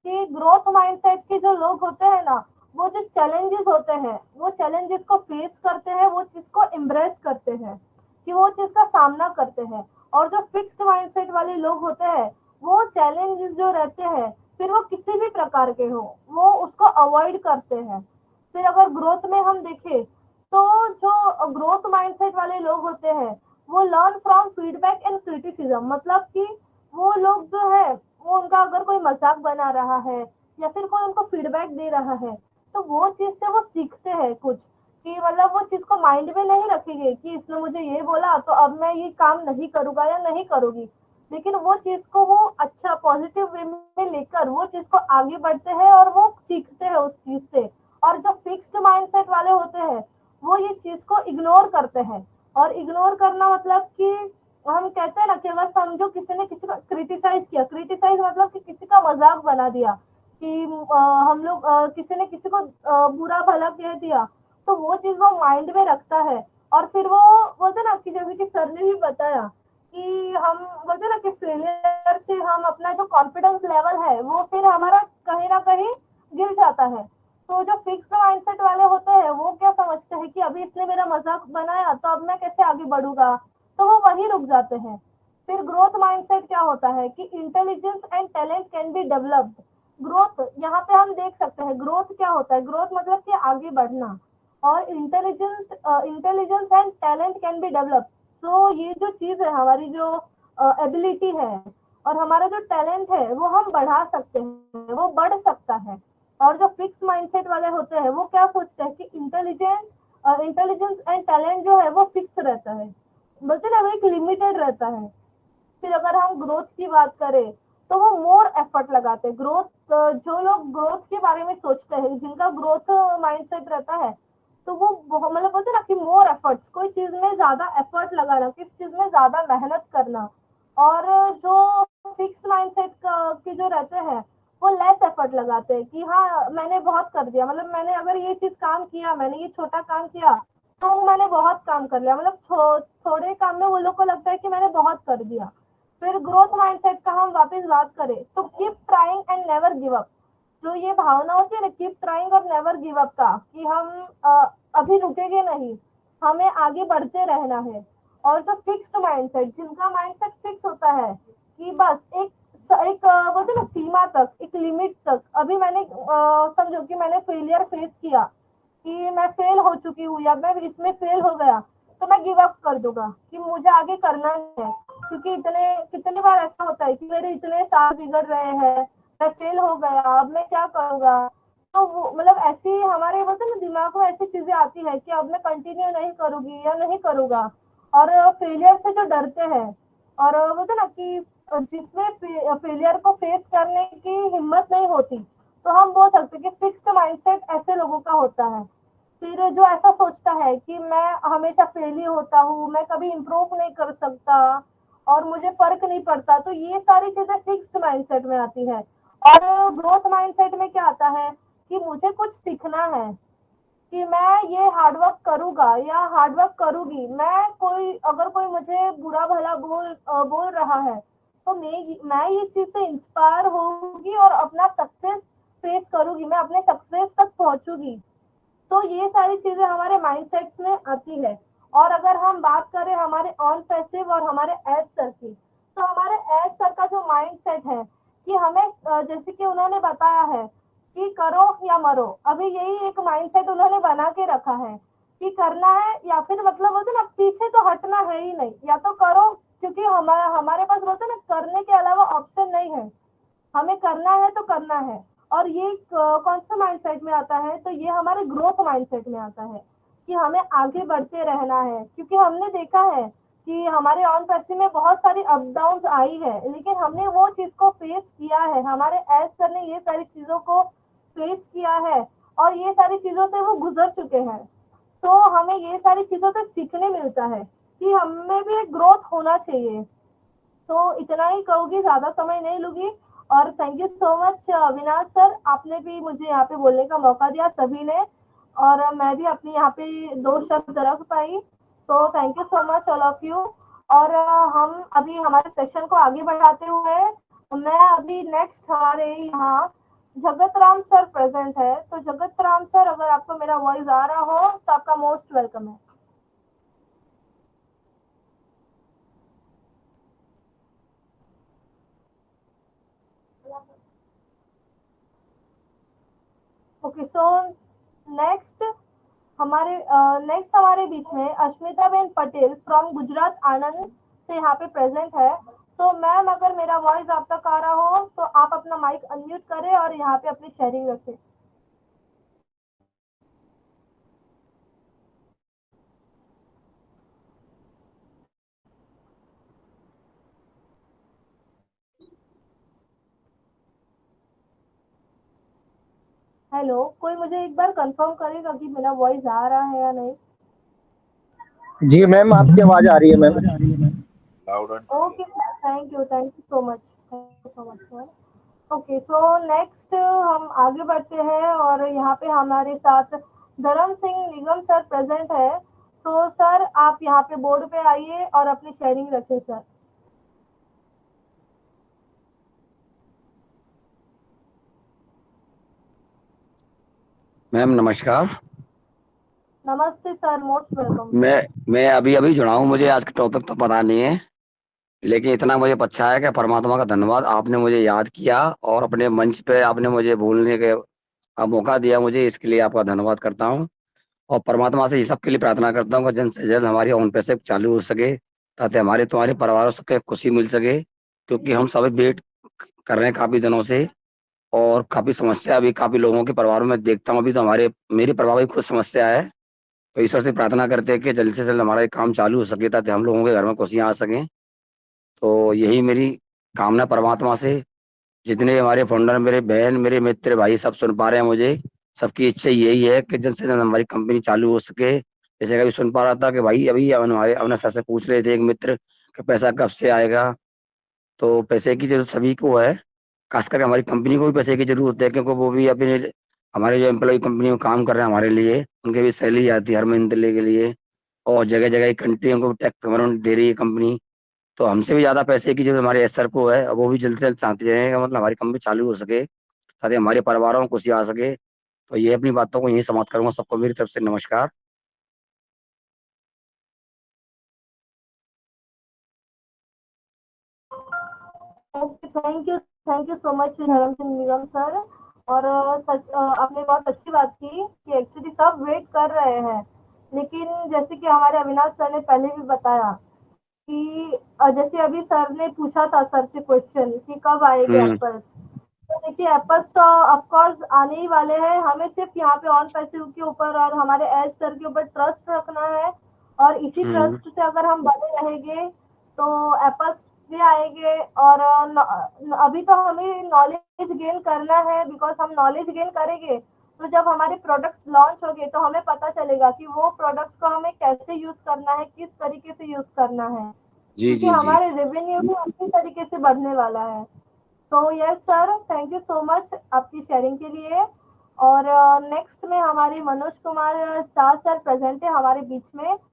Speaker 3: कि ग्रोथ माइंडसेट के जो लोग होते हैं ना, वो जो चैलेंजेस होते हैं वो चैलेंजेस को फेस करते हैं, वो चीज को एम्ब्रेस करते हैं, कि वो चीज का सामना करते हैं। और जो फिक्स्ड माइंडसेट वाले लोग होते हैं, वो चैलेंजेस जो रहते हैं, फिर वो किसी भी प्रकार के हो, वो उसको अवॉइड करते हैं। फिर अगर ग्रोथ में हम देखें तो जो ग्रोथ माइंडसेट वाले लोग होते हैं, वो learn from feedback and criticism, मतलब कि वो लोग जो है, वो उनका अगर कोई मजाक बना रहा है या फिर कोई उनको फीडबैक दे रहा है, तो वो चीज से वो सीखते हैं कुछ, कि मतलब वो चीज को माइंड में नहीं रखेंगे कि इसने मुझे ये बोला तो अब मैं ये काम नहीं करूंगा या नहीं करूंगी, लेकिन वो चीज को वो अच्छा पॉजिटिव वे में लेकर वो चीज को आगे बढ़ते हैं और वो सीखते हैं उस चीज से। और जो फिक्स्ड माइंडसेट वाले होते हैं, वो ये चीज को इग्नोर करते हैं। और इग्नोर करना मतलब कि हम कहते हैं ना कि अगर समझो किसी ने किसी को क्रिटिसाइज किया, क्रिटिसाइज मतलब कि किसी का मजाक बना दिया, कि हम लोग किसी ने किसी को बुरा भला कह दिया, तो वो चीज वो माइंड में रखता है। और फिर वो बोलते ना कि जैसे कि सर ने भी बताया कि हम बोलते ना कि फेलियर से हम अपना जो कॉन्फिडेंस लेवल है वो फिर हमारा कहीं ना कहीं गिर जाता है। तो जो फिक्स्ड माइंडसेट वाले होते हैं, वो क्या समझते हैं कि अभी इसने मेरा मजाक बनाया तो अब मैं कैसे आगे बढ़ूंगा, तो वो वहीं रुक जाते हैं। फिर ग्रोथ माइंडसेट क्या होता है कि intelligence and talent can be developed. Growth यहाँ पे हम देख सकते हैं, ग्रोथ क्या होता है, ग्रोथ मतलब कि आगे बढ़ना। और intelligence and talent can be develop. तो ये जो चीज है, हमारी जो एबिलिटी है और हमारा जो टैलेंट है, वो हम बढ़ा सकते हैं, वो बढ़ सकता है। और जो फिक्स माइंडसेट वाले होते हैं, वो क्या सोचते हैं कि इंटेलिजेंस एंड टैलेंट जो है वो फिक्स रहता है, बोलते ना वो एक लिमिटेड रहता है। फिर अगर हम ग्रोथ की बात करें तो वो मोर एफर्ट लगाते हैं, ग्रोथ जो लोग ग्रोथ के बारे में सोचते हैं, जिनका ग्रोथ माइंडसेट रहता है, तो वो मतलब बोलते हैं ना कि मोर एफर्ट्स, कोई चीज में ज्यादा एफर्ट लगाना, किस चीज में ज्यादा मेहनत करना। और जो फिक्स माइंडसेट के जो रहते हैं वो लेस एफर्ट लगाते हैं कि हाँ मैंने बहुत कर दिया, मतलब मैंने अगर ये चीज काम किया, मैंने ये छोटा काम किया तो मैंने बहुत काम कर लिया, मतलब थोड़े काम में वो लोग को लगता है कि मैंने बहुत कर दिया। फिर ग्रोथ माइंडसेट का हम वापस बात करें तो keep trying and never give up. जो ये भावना होती है ना कीप ट्राइंग और नेवर गिव अप का, कि हम अभी रुकेंगे नहीं, हमें आगे बढ़ते रहना है। और जो फिक्स्ड माइंडसेट, जिनका माइंडसेट फिक्स होता है कि बस एक बोलते ना सीमा तक, एक लिमिट तक, अभी मैंने समझो कि मैंने फेलियर फेस किया, कि मैं फेल हो चुकी हूँ या मैं इसमें फेल हो गया, तो मैं गिव अप कर दूंगा कि मुझे आगे करना नहीं है। क्योंकि कितनी बार ऐसा होता है कि मेरे इतने साल बिगड़ रहे हैं, मैं फेल हो गया, अब मैं क्या करूंगा। तो मतलब ऐसी हमारे बोलते ना दिमाग में ऐसी चीजें आती है कि अब मैं कंटिन्यू नहीं करूंगी या नहीं करूंगा। और फेलियर से जो डरते हैं, और बोलते ना कि जिसमें फेलियर को फेस करने की हिम्मत नहीं होती, तो हम बोल सकते हैं कि फिक्स्ड माइंडसेट ऐसे लोगों का होता है। फिर जो ऐसा सोचता है कि मैं हमेशा फेल ही होता हूँ, मैं कभी इम्प्रूव नहीं कर सकता और मुझे फर्क नहीं पड़ता, तो ये सारी चीजें फिक्स्ड माइंडसेट में आती है। और ग्रोथ माइंडसेट में क्या आता है कि मुझे कुछ सीखना है, कि मैं ये हार्डवर्क करूंगा या हार्डवर्क करूंगी, मैं कोई अगर कोई मुझे बुरा भला बोल रहा है तो मैं ये चीज से इंस्पायर होगी और अपना सक्सेस फेस करूंगी, मैं अपने सक्सेस तक पहुंचूंगी। तो ये सारी चीजें हमारे माइंडसेट्स में आती है। और अगर हम बात करें हमारे ऑन पैसिव और हमारे एस सर की, तो हमारे एस सर का जो माइंडसेट है कि हमें जैसे कि उन्होंने बताया है कि करो या मरो, अभी यही एक माइंडसेट उन्होंने बना के रखा है कि करना है या फिर मतलब बोलते ना पीछे तो हटना है ही नहीं, या तो करो, क्योंकि हमारे पास बोलते ना करने के अलावा ऑप्शन नहीं है, हमें करना है तो करना है। और ये कौन सा माइंडसेट में आता है, तो ये हमारे ग्रोथ माइंडसेट में आता है कि हमें आगे बढ़ते रहना है। क्योंकि हमने देखा है कि हमारे ऑन पर्सी में बहुत सारी अप डाउन आई है, लेकिन हमने वो चीज को फेस किया है, हमारे एस सर ने ये सारी चीजों को फेस किया है और ये सारी चीजों से वो गुजर चुके हैं। तो हमें ये सारी चीजों से सीखने मिलता है कि हमें भी एक ग्रोथ होना चाहिए। तो इतना ही कहूंगी, ज्यादा समय नहीं लूंगी। और thank you so much Avinash sir, आपने भी मुझे यहाँ पे बोलने का मौका दिया सभी ने, और मैं भी अपनी यहाँ पे दो शब्द रख पाई। तो thank you so much all of you. और हम अभी हमारे सेशन को आगे बढ़ाते हुए, मैं अभी नेक्स्ट हमारे यहाँ जगत राम सर प्रेजेंट है, तो जगत राम सर अगर आपको मेरा वॉइस आ रहा हो तो आपका मोस्ट वेलकम है। ओके, सो नेक्स्ट हमारे बीच में अश्मिता बेन पटेल फ्रॉम गुजरात आनंद से यहाँ पे प्रेजेंट है। तो मैम अगर मेरा वॉइस आप तक आ रहा हो तो आप अपना माइक अनम्यूट करें और यहाँ पे अपनी शेयरिंग रखें। हेलो, कोई मुझे एक बार कंफर्म करेगा कि मेरा वॉइस आ रहा है या नहीं।
Speaker 5: जी मैम, आपकी आवाज आ रही है ma'am.
Speaker 3: Okay, thank you so much, thank you so much sir. Okay, so next हम आगे बढ़ते हैं और यहाँ पे हमारे साथ धर्म सिंह निगम सर प्रेजेंट है। तो सर आप यहाँ पे बोर्ड पे आइए और अपनी शेयरिंग रखें सर।
Speaker 6: मैम नमस्कार।
Speaker 3: नमस्ते सर, मोस्ट वेलकम।
Speaker 6: मैं अभी अभी जुड़ा हूँ, मुझे आज का टॉपिक तो पता नहीं है, लेकिन इतना मुझे अच्छा है कि परमात्मा का धन्यवाद, आपने मुझे याद किया और अपने मंच पे आपने मुझे बोलने का मौका दिया, मुझे इसके लिए आपका धन्यवाद करता हूँ। और परमात्मा से इस सब के लिए प्रार्थना करता हूँ कि जल्द से जल्द हमारी ऑन पैसे चालू हो सके, ताकि हमारे तुम्हारे परिवारों को खुशी मिल सके, क्योंकि हम सभी वेट कर रहे हैं काफी दिनों से, और काफी समस्या अभी काफी लोगों के परिवारों में देखता हूँ। अभी तो मेरे परिवार में खुद समस्या है, तो ईश्वर से प्रार्थना करते हैं कि जल्द से जल्द हमारा ये काम चालू हो सके, ताकि हम लोगों के घर में खुशियां आ सकें। तो यही मेरी कामना परमात्मा से। जितने हमारे फाउंडर, मेरे बहन, मेरे मित्र, भाई सब सुन पा रहे हैं मुझे। सबकी इच्छा यही है कि जल्द से जल्द हमारी कंपनी चालू हो सके। जैसे कभी सुन पा रहा था कि भाई अभी हमारे अपने सर से पूछ रहे थे एक मित्र कि पैसा कब से आएगा। तो पैसे की जरूरत सभी को है, खास करके हमारी कंपनी को भी पैसे की जरूरत है, क्योंकि वो भी अपने हमारे जो एम्प्लॉय कंपनी में काम कर रहे हैं हमारे लिए, उनके भी सैलरी आती है हर महीने के लिए। और जगह जगह की कंट्रियों को टैक्स अमाउंट दे रही है कंपनी। तो हमसे भी ज्यादा पैसे की जो हमारे एस सर को है, वो भी जल्द से जल्द चाहते हैं कि मतलब हमारी कंपनी चालू हो सके, ताकि हमारे परिवारों को खुशी आ सके। तो ये अपनी बातों को यही समाप्त करूंगा। सबको मेरी तरफ से नमस्कार।
Speaker 3: Okay, thank you so much धर्म सिंह निगम सर। और आपने बहुत अच्छी बात की कि एक्चुअली सब वेट कर रहे हैं, लेकिन जैसे कि हमारे अविनाश सर ने पहले भी बताया कि जैसे अभी सर ने पूछा था सर से क्वेश्चन कि कब आएंगे
Speaker 6: हम्म।
Speaker 3: एप्पल्स। तो देखिए एप्पल्स तो ऑफ कोर्स आने ही वाले हैं, हमें सिर्फ यहाँ पे ऑन पैसे के ऊपर और हमारे एज सर के ऊपर ट्रस्ट रखना है। और इसी
Speaker 6: हम्म।
Speaker 3: ट्रस्ट से अगर हम बने रहेंगे तो एप्पल्स भी आएंगे। और अभी तो हमें नॉलेज गेन करना है, बिकॉज हम नॉलेज गेन करेंगे तो जब हमारे प्रोडक्ट्स लॉन्च होंगे तो हमें पता चलेगा कि वो प्रोडक्ट्स को हमें कैसे यूज करना है, किस तरीके से यूज करना है,
Speaker 6: जी
Speaker 3: क्योंकि
Speaker 6: जी जी।
Speaker 3: हमारे रेवेन्यू भी उसी तरीके से बढ़ने वाला है। तो yes sir, thank you so much आपकी शेयरिंग के लिए। और नेक्स्ट में हमारे मनोज कुमार शाह सर प्रेजेंट है हमारे बीच में।